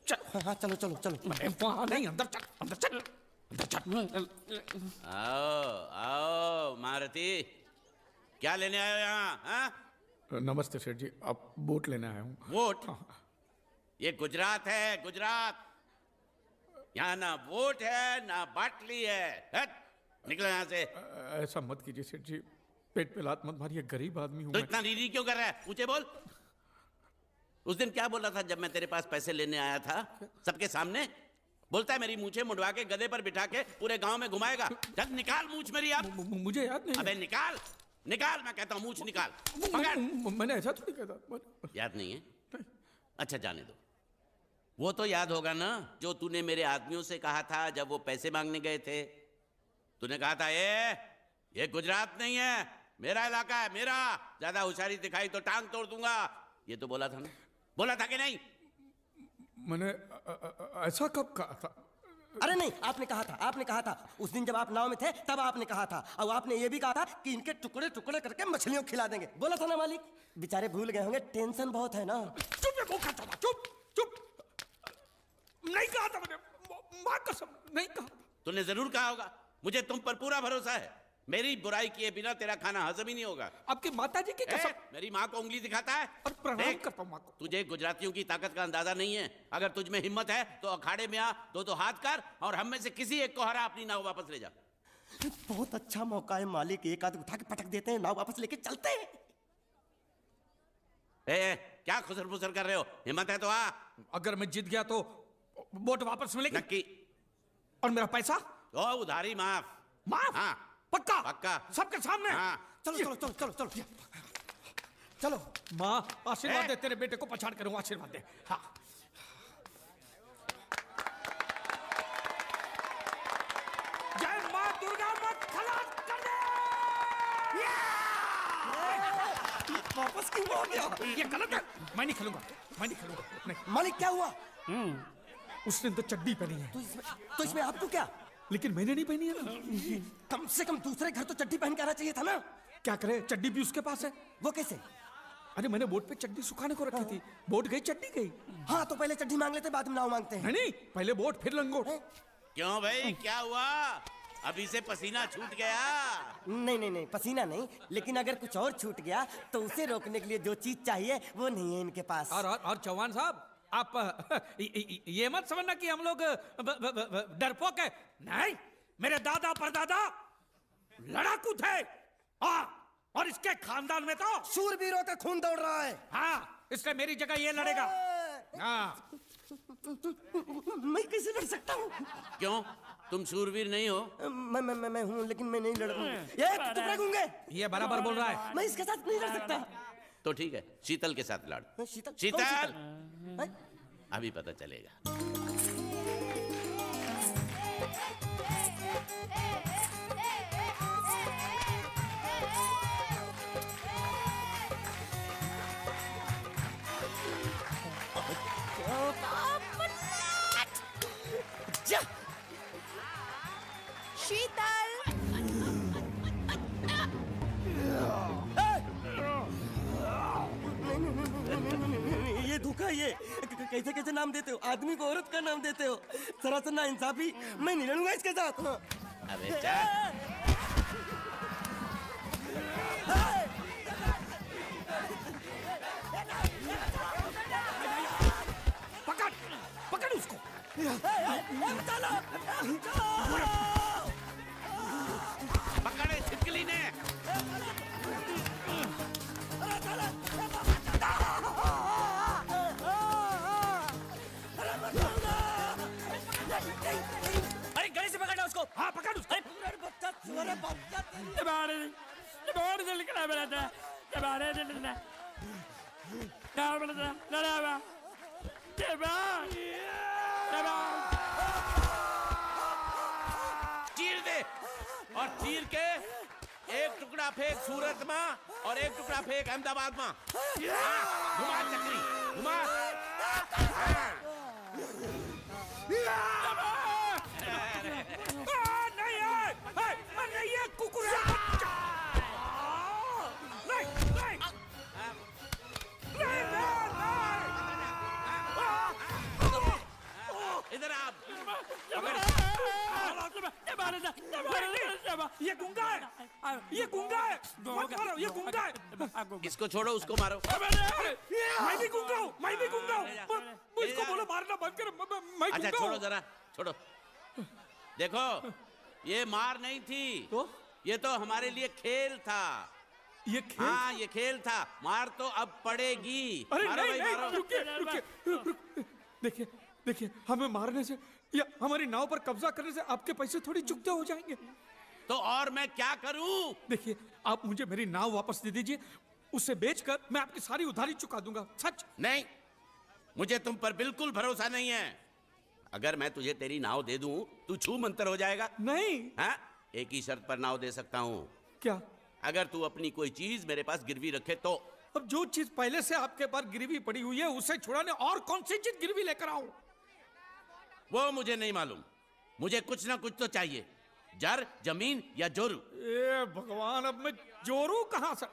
चल। हाँ चलो चलो चलो। वहां नहीं, अंदर चल, अंदर चल, अंदर चल। आओ आओ मारुति, क्या लेने आए हो यहाँ? हाँ? नमस्ते सेठ जी, आप वोट लेने आया हूँ। वोट? ये गुजरात है, गुजरात। यहाँ ना वोट है ना बाटली है। हट, निकलो यहाँ से। ऐसा मत कीजिए सेठ जी, पेट पे लात मत मारिए, गरीब आदमी हूँ तो मैं। इतना रीरी क्यों कर रहा है? ऊंचे बोल। उस दिन क्या बोला था जब मैं तेरे पास पैसे लेने आया था सबके सामने? बोलता है मेरी मूछें मुंडवा के गधे पर बिठा के पूरे गांव में घुमाएगा। चल निकाल मूछ मेरी अब। मुझे याद नहीं। अबे निकाल, निकाल, मैं कहता हूँ मूछ निकाल। पकड़। मैंने ऐसा थोड़ी कहा था। याद नहीं है? अच्छा जाने दो। वो तो याद होगा ना जो तूने मेरे आदमियों से कहा था जब वो पैसे मांगने गए थे। तूने कहा था ये गुजरात नहीं है, मेरा इलाका है, मेरा। ज्यादा होशियारी दिखाई तो टांग तोड़ दूंगा। ये तो बोला था ना? बोला था कि नहीं? मैंने ऐसा कब कहा था? अरे नहीं, आपने कहा था, आपने कहा था। उस दिन जब आप नाव में थे तब आपने कहा था। और आपने ये भी कहा था कि इनके टुकड़े टुकड़े करके मछलियों खिला देंगे। बोला था ना मालिक? बेचारे भूल गए होंगे, टेंशन बहुत है ना। चुप है, भूखा चला, चुप चुप। नहीं कहा था मैंने, मां कसम नहीं कहा था। तूने जरूर कहा होगा। मुझे तुम पर पूरा भरोसा है। मेरी बुराई किए बिना तेरा खाना हजम ही नहीं होगा। आपकी माताजी की कसम। मेरी माँ को उंगली दिखाता है और प्रणाम करता हूं माँ को। तुझे गुजरातियों की ताकत का अंदाजा नहीं है। अगर तुझ में हिम्मत है तो अखाड़े में आ, दो हाथ कर और हम में से किसी एक को हरा अपनी नाव वापस ले जा। बहुत अच्छा मौका है मालिक, एक आध उठा के पटक देते हैं, नाव वापस लेके चलते हैं। क्या खुसर फुसर कर रहे हो? हिम्मत है तो आ। अगर मैं जीत गया तो वोट वापस मिलेगी? नक्की। और मेरा पैसा? ओ उधारी माफ। माफ? हाँ पक्का? पक्का। सबके सामने? हाँ। चलो चलो चलो चलो चलो चलो। माँ आशीर्वाद दे, तेरे बेटे को पछाड़ करूंगा, आशीर्वाद दे। हाँ। जय माँ दुर्गा, मत खलास कर दे। वापस क्यों हो गया? ये गलत है, मैं नहीं खेलूंगा, मैं नहीं खेलूंगा। नहीं। मालिक क्या हुआ? उसने तो चड्डी पहनी है। तो इसमें आपको क्या? लेकिन मैंने नहीं पहनी है ना। कम से कम दूसरे घर तो चड्डी पहन के आना चाहिए था ना। क्या करे, चड्डी भी उसके पास है। वो कैसे? अरे मैंने बोट पे चड्डी सुखाने को रखी थी, बोट गई चड्डी गई। हाँ तो पहले चड्डी मांग लेते, बाद में नाव मांगते हैं। नहीं, पहले बोट फिर लंगोट। क्यों भाई, क्या हुआ? अभी से पसीना छूट गया? नहीं नहीं नहीं, पसीना नहीं, लेकिन अगर कुछ और छूट गया तो उसे रोकने के लिए जो चीज चाहिए वो नहीं है इनके पास। और चौहान साहब, आप ये मत समझना कि हम लोग डरपोक है। नहीं, मेरे दादा परदादा लड़ाकू थे। और इसके खानदान में तो शूरवीरों का खून दौड़ रहा है। हाँ, इसलिए मेरी जगह ये लड़ेगा। हाँ। मैं कैसे लड़ सकता हूँ? क्यों, तुम शूरवीर नहीं हो? मैं हूँ, लेकिन मैं नहीं लड़ूंगा। ये चुप रह गूंगे। ये बराबर बोल रहा है। मैं इसके साथ नहीं लड़ सकता। तो ठीक है, शीतल के साथ लड़। शीतल? शीतल, हैं? अभी पता चलेगा। शीतल, ये धोखा, ये कैसे कैसे नाम देते हो? आदमी को औरत का नाम देते हो। सरासर ना इंसाफी। मैं नहीं लड़ूंगा इसके साथ। अबे जा। पकड़, पकड़ उसको। पकड़े छिपकली ने। अरे गले से पकड़ना उसको। हाँ पकड़ उसको। चीर दे और चीर के एक टुकड़ा फेंक सूरत में और एक टुकड़ा फेंक अहमदाबाद में। घुमा चक्री, घुमा। नहीं ये कुकुर है। नहीं नहीं नहीं ये गुंगा है, ये गुंगा है, मत मारो, ये गुंगा है। इसको छोड़ो, उसको मारो। मैं भी गुंगा हूँ, मैं भी गुंगा हूँ। मुझको बोलो मारना बंद कर, मैं अच्छा गुंगा छोड़ो हूँ। जरा, छोड़ो। देखो, ये मार नहीं थी, तो? ये तो हमारे लिए खेल था। ये खेल? हाँ, ये खेल था। मार तो अब पड़ेगी। अरे मारो नहीं, भाई, नहीं, मारो। रुकिए। देखिए, देखिए, हमें मारने से या हमारी नाव पर कब्जा करने से आपके पैसे थोड़ी चुकते हो जाएंगे। तो और मैं क्या करूं? देखिए, आप मुझे मेरी नाव वापस दे दीजिए, उसे बेचकर मैं आपकी सारी उधारी चुका दूंगा। सच? नहीं, मुझे तुम पर बिल्कुल भरोसा नहीं है। अगर मैं तुझे तेरी नाव दे दूं, तू छू मंतर हो जाएगा। नहीं। हाँ? एक ही शर्त पर नाव दे सकता हूं। क्या? अगर तू अपनी कोई चीज मेरे पास गिरवी रखे तो। अब जो चीज पहले से आपके पास गिरवी पड़ी हुई है उसे छुड़ाने और कौन सी चीज गिरवी लेकर आऊं? वो मुझे नहीं मालूम। मुझे कुछ ना कुछ तो चाहिए। जर, जमीन या जोरू। ए भगवान, अब मैं जोरू कहां से?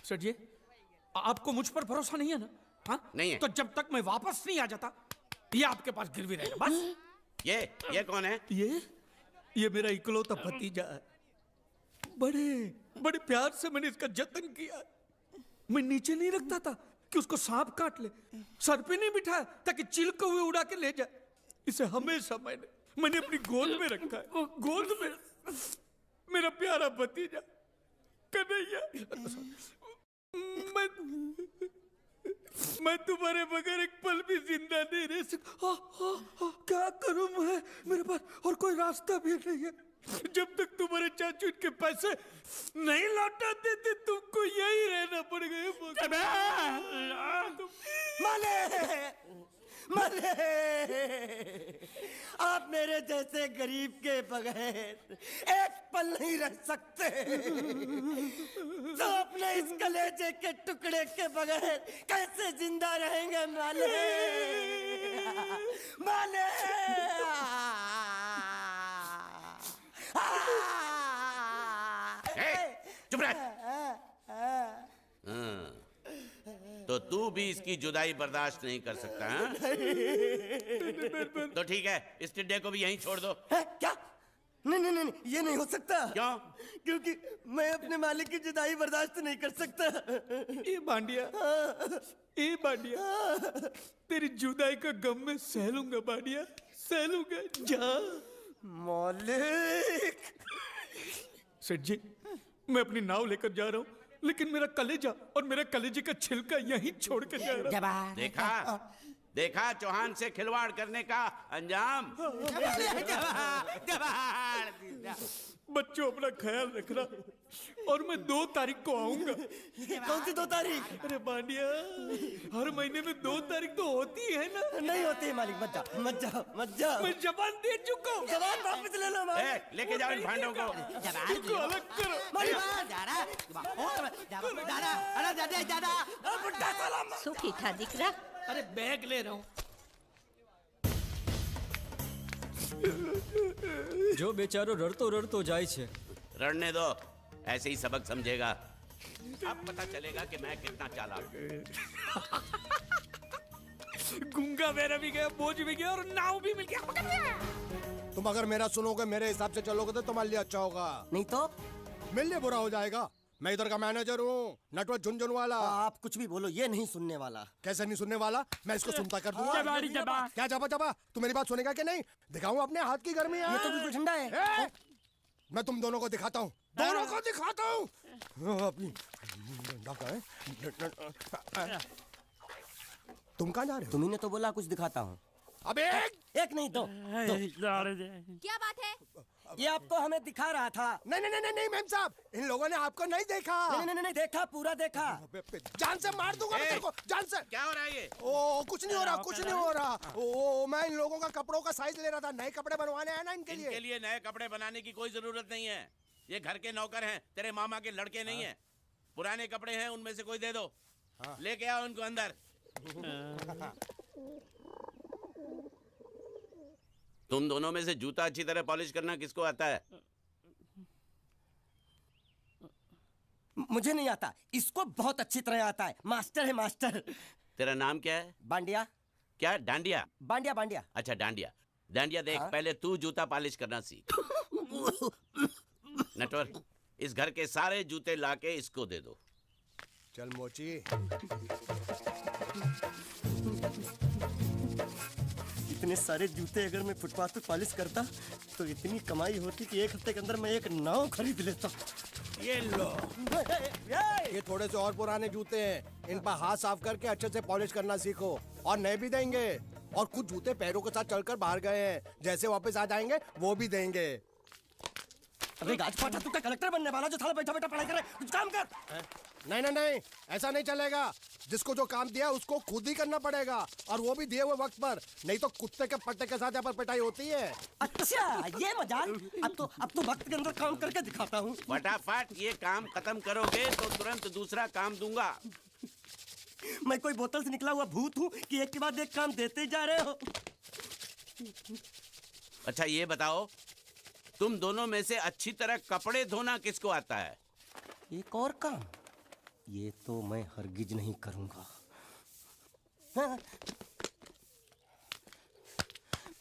सर जी, आपको मुझ पर भरोसा नहीं है ना? हाँ? नहीं है। तो जब तक मैं वापस नहीं आ जाता, ये आपके पास गिरवी रहेगा बस। ये कौन है? ये मेरा इकलौता भतीजा है। बड़े बड़े प्यार से मैंने इसका जतन किया। मैं नीचे नहीं रखता था कि उसको सांप काट ले, सर पे नहीं बिठाया ताकि चिल को हुए उड़ा के ले जाए। इसे हमेशा मैंने अपनी गोद में रखा है। गोद में मेरा प्यारा भतीजा कन्हैया। मैं तुम्हारे बगैर एक पल भी जिंदा नहीं रह सकता। क्या करूं मैं? मेरे पास और कोई रास्ता भी नहीं है। जब तक तुम्हारे चाचू इनके पैसे नहीं लौटा देते, तुमको यही रहना पड़ेगा। माले, आप मेरे जैसे गरीब के बगैर एक पल नहीं रह सकते। तो अपने इस कलेजे के टुकड़े के बगैर कैसे जिंदा रहेंगे माले? माले, चुप रह। तो तू भी इसकी जुदाई बर्दाश्त नहीं कर सकता, हाँ? तो ठीक है, इस टिड्डे को भी यहीं छोड़ दो। क्या? नहीं नहीं नहीं, ये नहीं हो सकता। क्यों? क्योंकि मैं अपने मालिक की जुदाई बर्दाश्त नहीं कर सकता। ए बांडिया, तेरी जुदाई का गम मैं सह लूंगा बांडिया, सह लूंगा। जा मालिक। सेठ जी, मैं अपनी नाव लेकर जा रहा हूँ, लेकिन मेरा कलेजा और मेरे कलेजे का छिलका यहीं छोड़ के जा रहा हूँ। देखा चौहान से खिलवाड़ करने का अंजाम। बच्चों, अपना ख्याल रखना और मैं 2 तारीख को आऊंगा। कौन सी 2 तारीख? अरे बांडिया, हर महीने में 2 तारीख तो होती है ना? नहीं होती है मालिक, मत जाओ मत जाओ मत जाओ। मैं जबान दे चुका हूँ। जवान वापस ले लो मालिक। लेके जाओ इन भांडों को। इनको अलग करो। बुड्ढा सलाम। सुखी था दिकरा। अरे बैग ले रहा हूँ। जो बेचारो रड़तो रड़तो जाए छे। रड़ने दो, ऐसे ही सबक समझेगा। अब पता चलेगा कि मैं कितना चालाक हूं। गुंगा मेरा भी गया, बोझ भी गया और नाव भी मिल गया। तुम अगर मेरा सुनोगे, मेरे हिसाब से चलोगे तो तुम्हारे लिए अच्छा होगा, नहीं तो मेरे लिए बुरा हो जाएगा। मैं इधर का मैनेजर हूँ, नटवर झुनझुन वाला। आप कुछ भी बोलो, ये नहीं सुनने वाला। कैसे नहीं सुनने वाला? मैं इसको सुनता कर दूंगा। क्या जबा जबा? तू मेरी बात सुनेगा कि नहीं? दिखाऊं अपने हाथ की गर्मी? ये तो बिल्कुल ठंडा है। मैं तुम दोनों को दिखाता हूँ, दोनों को दिखाता हूँ। तुम कहाँ जा रहे हो? तुम्ही तो बोला कुछ दिखाता हूँ। अब एक नहीं दो। क्या बात है? ये आपको हमें दिखा रहा था। नहीं नहीं नहीं नहीं मैम साहब, इन लोगों ने आपको नहीं देखा। नहीं नहीं नहीं देखा, पूरा देखा। जान से मार दूंगा मैं तेरे को, जान से। क्या हो रहा है ये? ओ कुछ नहीं हो रहा, कुछ नहीं हो रहा। ओ मैं इन लोगों का कपड़ों का साइज ले रहा था, नए कपड़े बनवाने हैं ना इनके लिए। इनके लिए नए कपड़े बनाने की कोई जरूरत नहीं है। ये घर के नौकर हैं, तेरे मामा के लड़के नहीं हैं। पुराने कपड़े हैं, उनमें से कोई दे दो। लेके आओ उनको अंदर। तुम दोनों में से जूता अच्छी तरह पॉलिश करना किसको आता है? मुझे नहीं आता, इसको बहुत अच्छी तरह आता है। मास्टर है मास्टर। तेरा नाम क्या है? बांडिया क्या? डांडिया? बांडिया बांडिया। अच्छा डांडिया। डांडिया देख, पहले तू जूता पॉलिश करना सीख। नटवर, इस घर के सारे जूते लाके इसको दे दो। चल मोची। इतने सारे जूते अगर मैं फुटपाथ पे पॉलिश करता तो इतनी कमाई होती कि एक हफ्ते के अंदर मैं एक नाव खरीद लेता। ये लो, ये थोड़े से और पुराने जूते हैं, इन पर हाथ साफ करके अच्छे से पॉलिश करना सीखो। और नए भी देंगे, और कुछ जूते पैरों के साथ चलकर बाहर गए हैं, जैसे वापस आ जाएंगे वो भी देंगे। अबे गाजपाटा, तू क्या कलेक्टर बनने वाला जो साला बैठा बैठा पढ़ाई करे? कुछ काम कर। नहीं नहीं नहीं, ऐसा नहीं चलेगा। जिसको जो काम दिया उसको खुद ही करना पड़ेगा, और वो भी दिए हुए वक्त पर, नहीं तो कुत्ते के पट्टे के साथ यहाँ पर पिटाई होती है। अच्छा ये मजाक। अब तो वक्त के अंदर काम करके दिखाता हूँ। फटाफट ये काम खत्म करोगे तो तुरंत दूसरा काम दूंगा। मैं कोई बोतल से निकला हुआ भूत हूँ कि एक के बाद एक काम देते जा रहे हो? अच्छा ये बताओ, तुम दोनों में से अच्छी तरह कपड़े धोना किसको आता है? एक और काम, ये तो मैं हरगिज नहीं करूंगा। हाँ।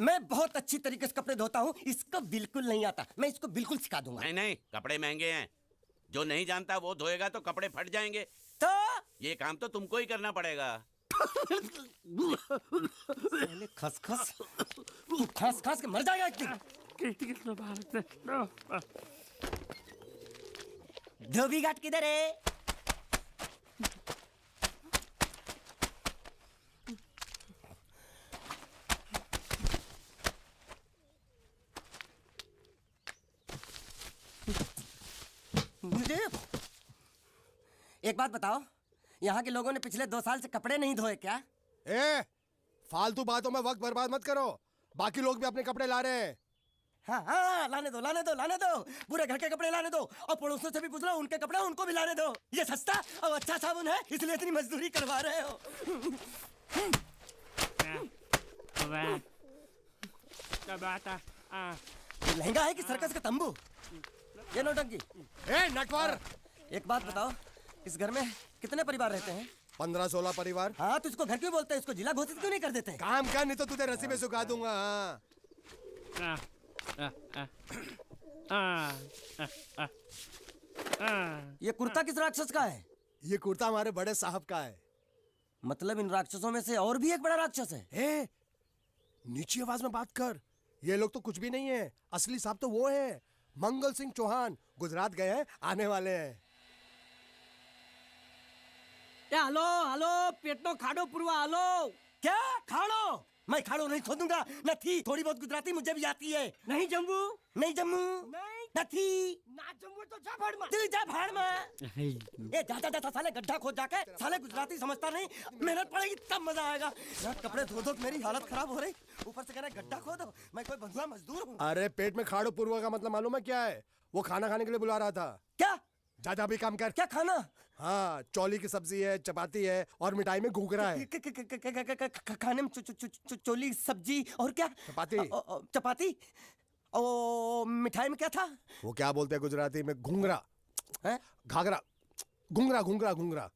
मैं बहुत अच्छी तरीके से कपड़े धोता हूँ, इसको बिल्कुल नहीं आता। मैं इसको बिल्कुल सिखा दूंगा। नहीं नहीं, कपड़े महंगे हैं, जो नहीं जानता वो धोएगा तो कपड़े फट जाएंगे। तो ये काम तो तुमको ही करना पड़ेगा। पहले खसखस, तू खस खस के मर जाएगा एक दिन। धोबी घाट किधर है? एक बात बताओ, यहाँ के लोगों ने पिछले 2 साल से कपड़े नहीं धोए क्या? फालतू बातों में वक्त बर्बाद मत करो, बाकी लोग भी अपने कपड़े ला रहे हैं। हाँ हाँ, लाने दो लाने दो लाने दो, पूरे घर के कपड़े लाने दो, और पड़ोसियों से भी पूछ लो, उनके कपड़े उनको भी लाने दो। ये सस्ता और अच्छा साबुन है, इसलिए इतनी मजदूरी करवा रहे हो। ये लहंगा है कि सर्कस का तंबू? ये नौटंकी। नटवर, एक बात बताओ, इस घर में कितने परिवार रहते हैं? 15-16 परिवार। हाँ, तो इसको घर क्यों बोलते हैं? इसको जिला घोषित क्यों नहीं कर देते? काम कर, नहीं तो तुझे रस्सी में सुखा दूंगा। ये कुर्ता किस राक्षस का है? ये कुर्ता हमारे बड़े साहब का है। मतलब इन राक्षसों में से और भी एक बड़ा राक्षस है? नीची आवाज में बात कर, ये लोग तो कुछ भी नहीं है, असली साहब तो वो है, मंगल सिंह चौहान। गुजरात गए हैं, आने वाले हैं। हेलो हेलो, पेटनो खाड़ो पुरवा, हेलो। क्या खाड़ो? मैं खाड़ो नहीं खोदूंगा। न थी, थोड़ी बहुत गुजराती मुझे भी आती है। नहीं जम्मू, नहीं जम्मू, न थी, ना जम्मू तो जा भाड़ में। तू जा भाड़ में। ए जा जा जा, साले गड्ढा खोद जाके। साले गुजराती समझता नहीं, मेहनत पड़ेगी तब मजा आएगा। यार कपड़े धो धो मेरी हालत खराब हो रही, ऊपर से कह रहे गड्ढा खोदो। मैं कोई बंधुआ मजदूर हूँ? अरे पेट में खाड़ो पूर्वा का मतलब मालूम है क्या है? वो खाना खाने के लिए बुला रहा था। क्या? जा जा भी काम कर। क्या खाना? हाँ, चौली की सब्जी है, चपाती है, और मिठाई में घूघरा है। खाने में चोली सब्जी और क्या? चपाती। चपाती। ओ मिठाई में क्या था? वो क्या बोलते हैं गुजराती में? घूंघरा है? घाघरा, घूंघरा घूंघरा घूंघरा।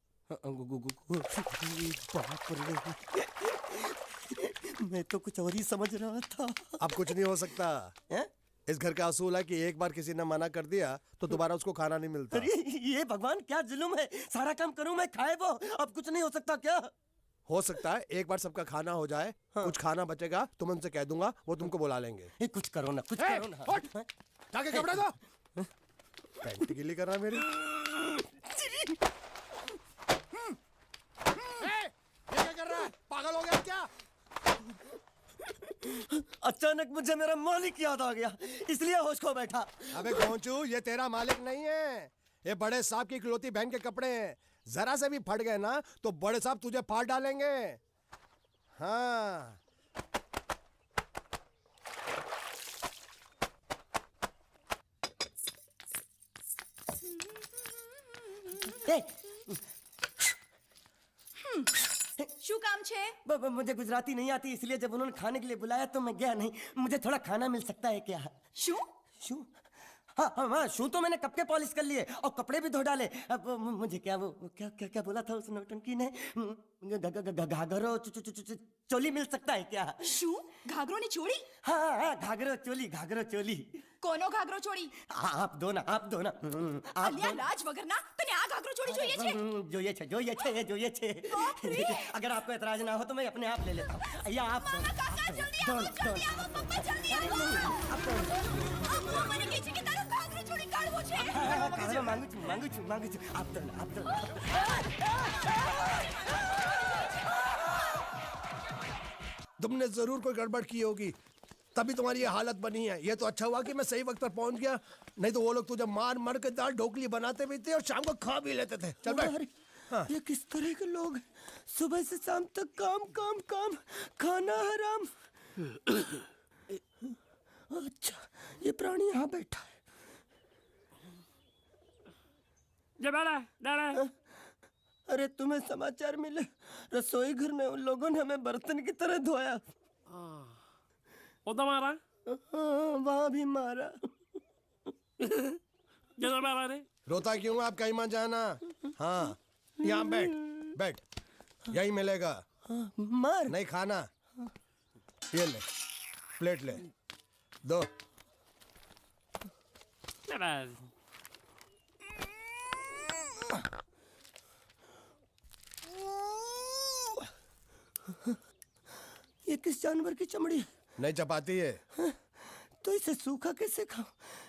बाप रे, मैं तो कुछ और ही समझ रहा था। अब कुछ नहीं हो सकता है? इस घर का असूल है कि एक बार किसी ने मना कर दिया तो दोबारा उसको खाना नहीं मिलता। अरे ये भगवान क्या जुल्म है, सारा काम करूं मैं, खाए वो। अब कुछ नहीं हो सकता क्या? हो सकता है एक बार सबका खाना हो जाए। हाँ। कुछ खाना बचेगा तो मैं उनसे कह दूंगा, वो तुमको बुला लेंगे। कुछ करो ना, कुछ करो ना। जाके कपड़े दो। पैंट गीली कर रहा मेरी। ये क्या कर रहा है? पागल हो गया क्या? अचानक मुझे मेरा मालिक याद आ गया, इसलिए होश खो बैठा। अबे गोंचू, ये तेरा मालिक नहीं है, ये बड़े साहब की इकलौती बहन के कपड़े हैं। जरा से भी फट गए ना तो बड़े साहब तुझे फाड़ डालेंगे। हाँ। શું કામ છે? मुझे गुजराती नहीं आती, इसलिए जब उन्होंने खाने के लिए बुलाया तो मैं गया नहीं। मुझे थोड़ा खाना मिल सकता है क्या? શું? शू? हाँ हाँ हाँ, शू तो मैंने कब के पॉलिश कर लिए और कपड़े भी धो डाले। अब मुझे क्या वो क्या क्या क्या बोला था उस नौटंकी ने? घाघरो चोली मिल सकता है क्या? શું ઘાઘરો ની ચોળી? हाँ हाँ घाघरो चोली। કોનો ઘાઘરો ચોળી? आप दो ना आप दो ना आप અલ્યા લાજ વગરના તને આ ઘાઘરો ચોળી જોઈએ છે? જોઈએ છે। अगर आपको एतराज ना हो तो मैं अपने आप ले लेता हूँ। या आप दो, કાકા જલ્દી આવો જલ્દી આવો પપ્પા જલ્દી આવો અમ્મા મને કહે છે કે તારો ઘાઘરો ચોળી કાઢવો છે। मांगू छू आप दो ना आप दो ना। तुमने जरूर कोई गड़बड़ की होगी, तभी तुम्हारी ये हालत बनी है। ये तो अच्छा हुआ कि मैं सही वक्त पर पहुंच गया, नहीं तो वो लोग तुझे मार मार के दाल ढोकली बनाते भी थे और शाम को खा भी लेते थे। चल बैठ। अरे, ये किस तरह के लोग हैं? सुबह से शाम तक काम काम काम, खाना हराम। अच्छा, ये प्राणी यहाँ बैठा है। अरे तुम्हें समाचार मिले? रसोई घर में उन लोगों ने हमें बर्तन की तरह धोया। मारा हाँ, वहाँ भी मारा। रोता क्यों? आप कहीं मत जाना। हाँ, यहाँ बैठ बैठ, यही मिलेगा। मार नहीं खाना, ये ले, प्लेट ले, दो। ये किस जानवर की चमड़ी है? नहीं चपाती है। तो इसे सूखा कैसे खाऊं?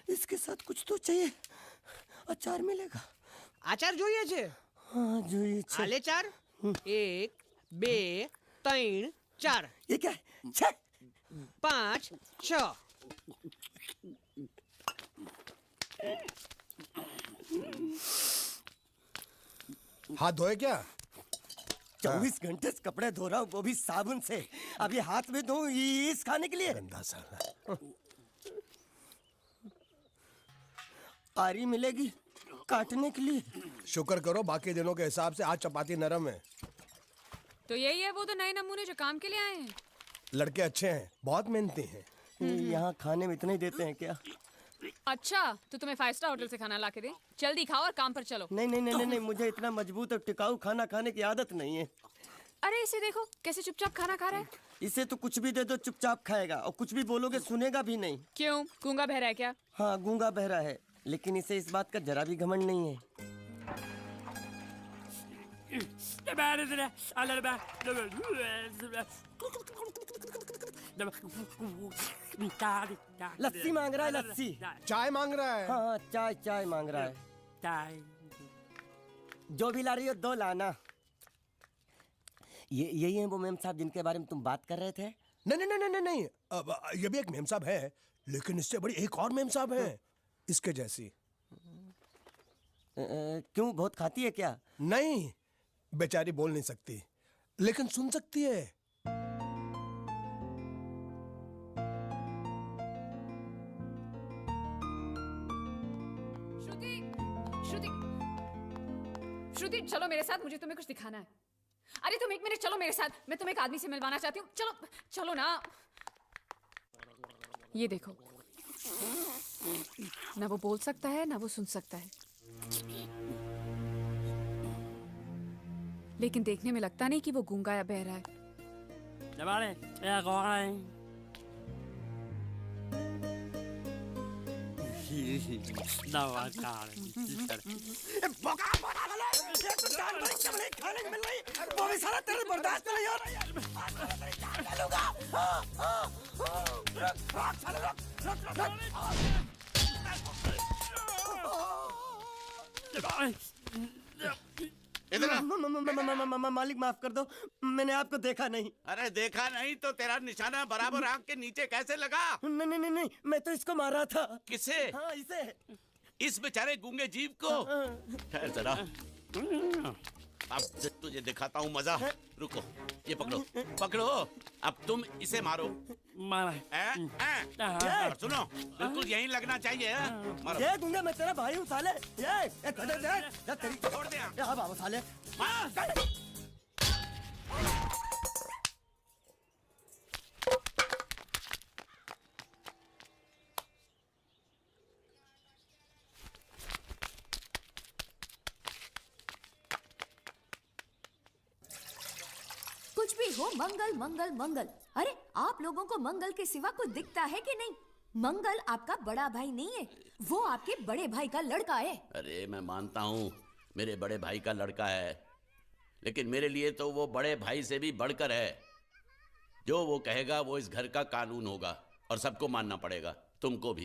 इसके साथ कुछ तो चाहिए। अचार मिलेगा? આચાર જોઈએ છે? हाँ જોઈએ છે। હાલે ચાર 1 2 3 4 ये क्या है? छे! 5 6 हाथ धोए क्या? 24 घंटे से कपड़े धो रहा हूँ, वो भी साबुन से। अब ये हाथ में धो इस खाने के लिए? गंदा साला। आरी मिलेगी काटने के लिए? शुक्र करो बाकी दिनों के हिसाब से आज चपाती नरम है। तो यही है वो तो नए नमूने जो काम के लिए आए हैं। लड़के अच्छे हैं, बहुत मेहनती हैं। यहाँ खाने में इतना ही देते हैं क्या? अच्छा तो तुम्हें 5 स्टार होटल से खाना ला के दे। जल्दी खाओ और काम पर चलो। नहीं, मुझे इतना मजबूत और टिकाऊ खाना खाने की आदत नहीं है। अरे इसे देखो कैसे चुपचाप खाना खा रहा है। इसे तो कुछ भी दे दो चुपचाप खाएगा, और कुछ भी बोलोगे सुनेगा भी नहीं। क्यों, गूंगा बहरा है क्या? हाँ गूंगा बहरा है, लेकिन इसे इस बात का जरा भी घमंड नहीं है। लस्सी मांग रहा है, लस्सी। चाय मांग रहा है। हाँ चाय मांग रहा है। जो भी ला रही हो 2 लाना। यही है वो मेम साहब जिनके बारे में तुम बात कर रहे थे? नहीं। अब ये भी एक मेम साहब है, लेकिन इससे बड़ी एक और मेम साहब है, इसके जैसी। क्यों, बहुत खाती है क्या? नहीं, बेचारी बोल नहीं सकती, लेकिन सुन सकती है। श्रुति चलो मेरे साथ, मुझे तुम्हें कुछ दिखाना है। अरे तुम 1 मिनट चलो मेरे साथ, मैं तुम्हें एक आदमी से मिलवाना चाहती हूँ। चलो ना। ये देखो, ना वो बोल सकता है ना वो सुन सकता है, लेकिन देखने में लगता नहीं कि वो गूंगा या बहरा है। खाने को मिल रही, वो भी सारा तेरे बर्दाश्त नहीं हो रहा। मालिक माफ कर दो, मैंने आपको देखा नहीं। अरे देखा नहीं तो तेरा निशाना बराबर आंख के नीचे कैसे लगा? नहीं, मैं तो इसको मारा था। किसे? हाँ इसे। इस बेचारे गूंगे जीव को? ठहर जरा, अब तुझे दिखाता हूँ मजा। रुको, ये पकड़ो। अब तुम इसे मारो। सुनो, बिल्कुल यहीं लगना चाहिए। मारो। ये गूंगा, मैं तेरा भाई हूँ साले। ये छोड़ दे। हाँ बाबू साले। कुछ भी हो, मंगल मंगल मंगल। अरे आप लोगों को मंगल के सिवा कुछ दिखता है कि नहीं? मंगल आपका बड़ा भाई नहीं है, वो आपके बड़े भाई का लड़का है। अरे मैं मानता हूँ मेरे बड़े भाई का लड़का है, लेकिन मेरे लिए तो वो बड़े भाई से भी बढ़कर है। जो वो कहेगा वो इस घर का कानून होगा और सबको मानना पड़ेगा, तुमको भी।